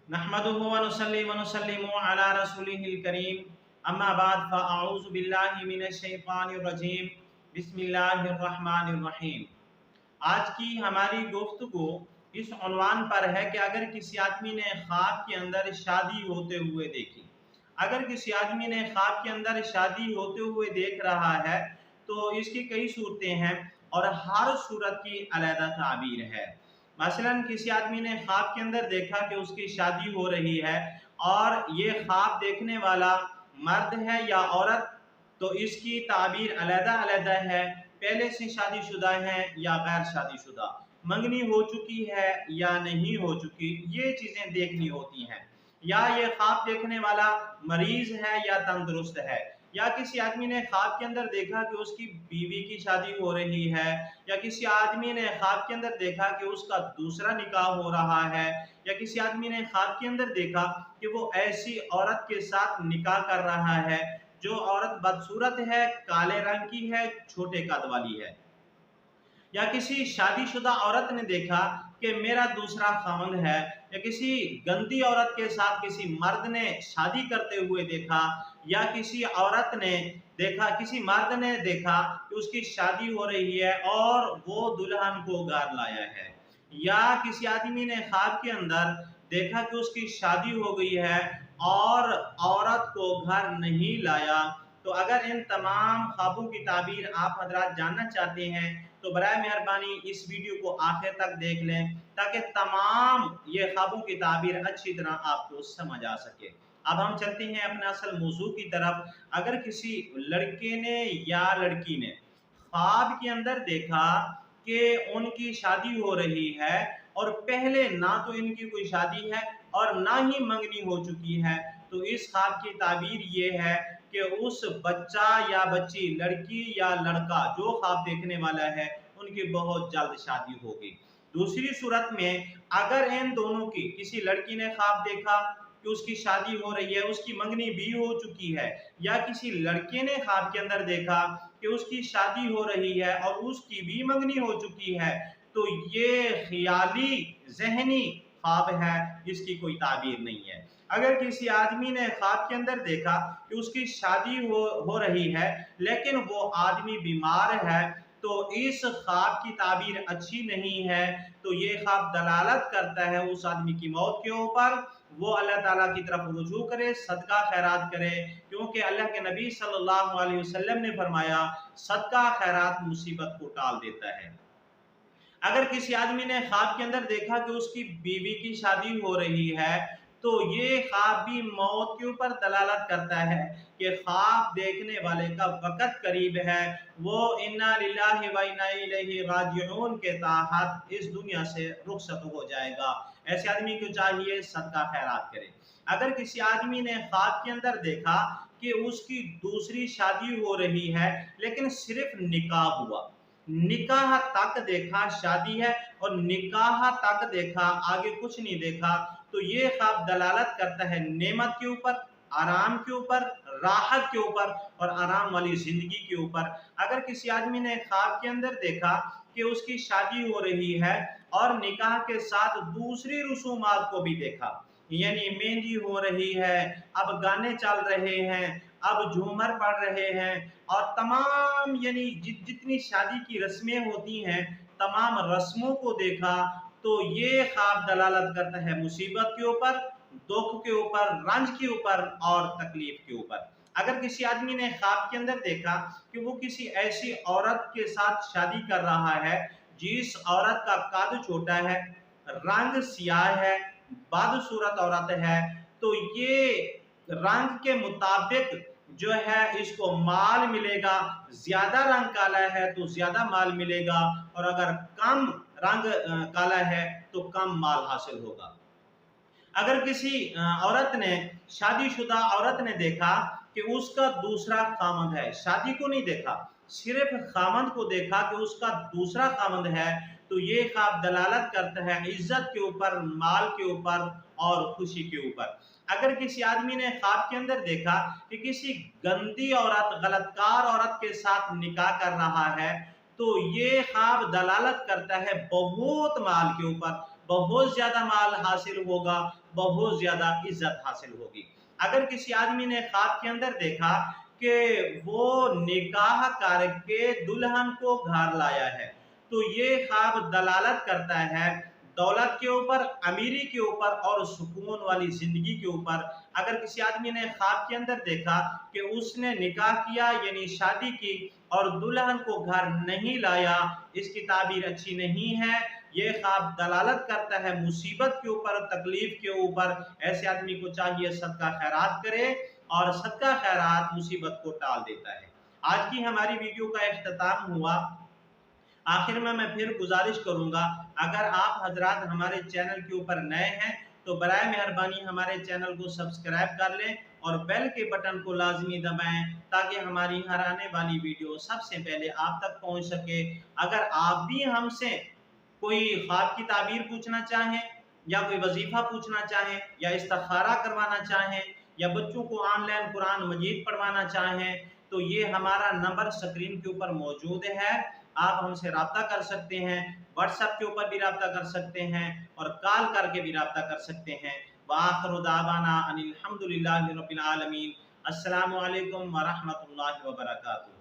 नहमदुहु व नुसल्ली व नुसल्लिमु अला रसूलिहिल करीम अम्मा बाद फ़अऊज़ु बिल्लाहि मिनश शैतानिर रजीम बिस्मिल्लाहिर रहमानिर रहीम। आज की हमारी गुफ्तगू इस उन्वान पर है कि अगर किसी आदमी ने ख्वाब के अंदर शादी होते हुए देखी, अगर किसी आदमी ने ख्वाब के अंदर शादी होते हुए देख रहा है तो इसकी कई सूरतें हैं और हर सूरत की अलग ताबीर है। मसलन किसी आदमी ने ख्वाब के अंदर देखा कि उसकी शादी हो रही है और ये ख्वाब देखने वाला मर्द है या औरत, तो इसकी ताबीर अलग-अलग है। पहले से शादीशुदा है या गैर शादीशुदा, मंगनी हो चुकी है या नहीं हो चुकी, ये चीज़ें देखनी होती हैं। या ये ख्वाब देखने वाला मरीज है या तंदुरुस्त है। या किसी आदमी ने ख्वाब के अंदर देखा कि उसकी बीवी की शादी हो रही है, या किसी आदमी ने ख्वाब के अंदर देखा कि उसका दूसरा निकाह हो रहा है, या किसी आदमी ने ख्वाब के अंदर देखा कि वो ऐसी औरत के साथ निकाह कर रहा है जो औरत बदसूरत है, काले रंग की है, छोटे कद वाली है। या किसी शादीशुदा औरत ने देखा कि मेरा दूसरा खामन है, या किसी गंदी औरत के साथ किसी मर्द ने शादी करते हुए देखा, या किसी औरत ने देखा, किसी मर्द ने देखा कि उसकी शादी हो रही है और वो दुल्हन को घर लाया है, या किसी आदमी ने ख्वाब के अंदर देखा कि उसकी शादी हो गई है और औरत को घर नहीं लाया। तो अगर इन तमाम ख्वाबों की ताबीर आप हजरात जानना चाहते हैं तो बराए मेहरबानी इस वीडियो को आखिर तक देख लें ताकि तमाम ये ख्वाबों की ताबीर अच्छी तरह आपको समझ आ सके। अब हम चलते हैं अपने असल मौजू की तरफ। अगर किसी लड़के ने या लड़की ने ख्वाब के अंदर देखा कि उनकी शादी हो रही है और पहले ना तो इनकी कोई शादी है और ना ही मंगनी हो चुकी है, तो इस ख्वाब की ताबीर ये है कि उस बच्चा या बच्ची, लड़की या लड़का जो ख्वाब देखने वाला है, उनकी बहुत जल्द शादी होगी। दूसरी सूरत में अगर इन दोनों की, किसी लड़की ने ख्वाब देखा कि उसकी शादी हो रही है, उसकी मंगनी भी हो चुकी है, या किसी लड़के ने ख्वाब के अंदर देखा कि उसकी शादी हो रही है और उसकी भी मंगनी हो चुकी है, तो ये ख्याली ज़हनी ख्वाब है, इसकी कोई ताबीर नहीं है। अगर किसी आदमी ने ख्वाब के अंदर देखा कि उसकी शादी हो रही है लेकिन वो आदमी बीमार है, तो इस ख्वाब की ताबीर अच्छी नहीं है। तो ये ख्वाब दलालत करता है उस आदमी की मौत के ऊपर। वो अल्लाह ताला की तरफ रुजू करे, सदका खैरात करे, क्योंकि अल्लाह के नबी सल्लल्लाहु अलैहि वसल्लम ने फरमाया सदका खैरात मुसीबत को टाल देता है। अगर किसी आदमी ने ख्वाब के अंदर देखा कि उसकी बीवी की शादी हो रही है, तो ये ख्वाब भी मौत के ऊपर दलालत करता है कि ख्वाब देखने वाले का वक़्त करीब है, वो इन्ना लिल्लाहि व इन्ना इलैहि राजिऊन के तहत इस दुनिया से रुखसत हो जाएगा। ऐसे आदमी को चाहिए सदका खैरात करे। अगर किसी आदमी ने ख्वाब के अंदर देखा कि उसकी दूसरी शादी हो रही है लेकिन सिर्फ निकाह हुआ, निकाह तक देखा, शादी है और निकाह तक देखा, आगे कुछ नहीं देखा, तो ये ख्वाब दलालत करता है नेमत के ऊपर, आराम के ऊपर, राहत के ऊपर और आराम वाली जिंदगी के ऊपर। अगर किसी आदमी ने ख्वाब के अंदर देखा कि उसकी शादी हो रही है और निकाह के साथ दूसरी रसूमात को भी देखा, यानी मेहंदी हो रही है, अब गाने चल रहे हैं, अब झूमर पड़ रहे हैं और तमाम यानी जितनी शादी की रस्में होती हैं, तमाम रस्मों को देखा, तो ये ख्वाब दलालत करता है मुसीबत के ऊपर, दुख के ऊपर, रंज के ऊपर और तकलीफ के ऊपर। अगर किसी आदमी ने ख्वाब के अंदर देखा कि वो किसी ऐसी औरत के साथ शादी कर रहा है जिस औरत का कद छोटा है, रंग सियाह है, बदसूरत औरत है, तो ये रंग के मुताबिक जो है इसको माल मिलेगा, ज्यादा रंग काला है तो ज्यादा माल मिलेगा और अगर कम रंग काला है तो कम माल हासिल होगा। अगर किसी औरत ने, शादीशुदा औरत ने देखा कि उसका दूसरा खामंद है, शादी को नहीं देखा, सिर्फ खामंद को देखा कि उसका दूसरा खामंद है, तो ये ख्वाब दलालत करता है इज्जत के ऊपर, माल के ऊपर और खुशी के ऊपर। अगर किसी आदमी ने ख्वाब के अंदर देखा कि किसी गंदी औरत, गलतकार औरत के साथ निकाह कर रहा है, तो ये ख्वाब दलालत करता है बहुत माल के ऊपर, बहुत ज़्यादा माल हासिल होगा, बहुत ज़्यादा इज्जत हासिल होगी। अगर किसी आदमी ने ख्वाब के अंदर देखा कि वो निकाह करके दुल्हन को घर लाया है, तो ये ख्वाब दलालत करता है दौलत के ऊपर, अमीरी के ऊपर और सुकून वाली जिंदगी के ऊपर। अगर किसी आदमी ने ख्वाब के अंदर देखा कि उसने निकाह किया यानी शादी की और दुल्हन को घर नहीं लाया, इसकी ताबीर अच्छी नहीं है, ये ख्वाब दलालत करता है मुसीबत के ऊपर, तकलीफ के ऊपर। ऐसे आदमी को चाहिए सदका खैरात करे, और सदका खैरात मुसीबत को टाल देता है। आज की हमारी वीडियो का इख्तिताम हुआ। आखिर में मैं फिर गुजारिश करूंगा, अगर आप हजरात हमारे चैनल के ऊपर नए हैं तो बराए मेहरबानी हमारे चैनल को सब्सक्राइब कर लें और बेल के बटन को लाजमी दबाएं, ताकि हमारी हर आने वाली वीडियो सबसे पहले आप तक पहुंच सके। अगर आप भी हमसे कोई ख्वाब की ताबीर पूछना चाहें, या कोई वजीफा पूछना चाहें, या इस्तिखारा करवाना चाहें, या बच्चों को ऑनलाइन कुरान मजीद पढ़वाना चाहें, तो ये हमारा नंबर स्क्रीन के ऊपर मौजूद है। आप हमसे रब्ता कर सकते हैं, व्हाट्सएप के ऊपर भी रब्ता कर सकते हैं और कॉल करके भी रब्ता कर सकते हैं। व आखिरु दावाना अनिल हम्दुलिल्लाहि रब्बिल आलमीन। अस्सलामु अलैकुम व रहमतुल्लाहि व बरकातुहू।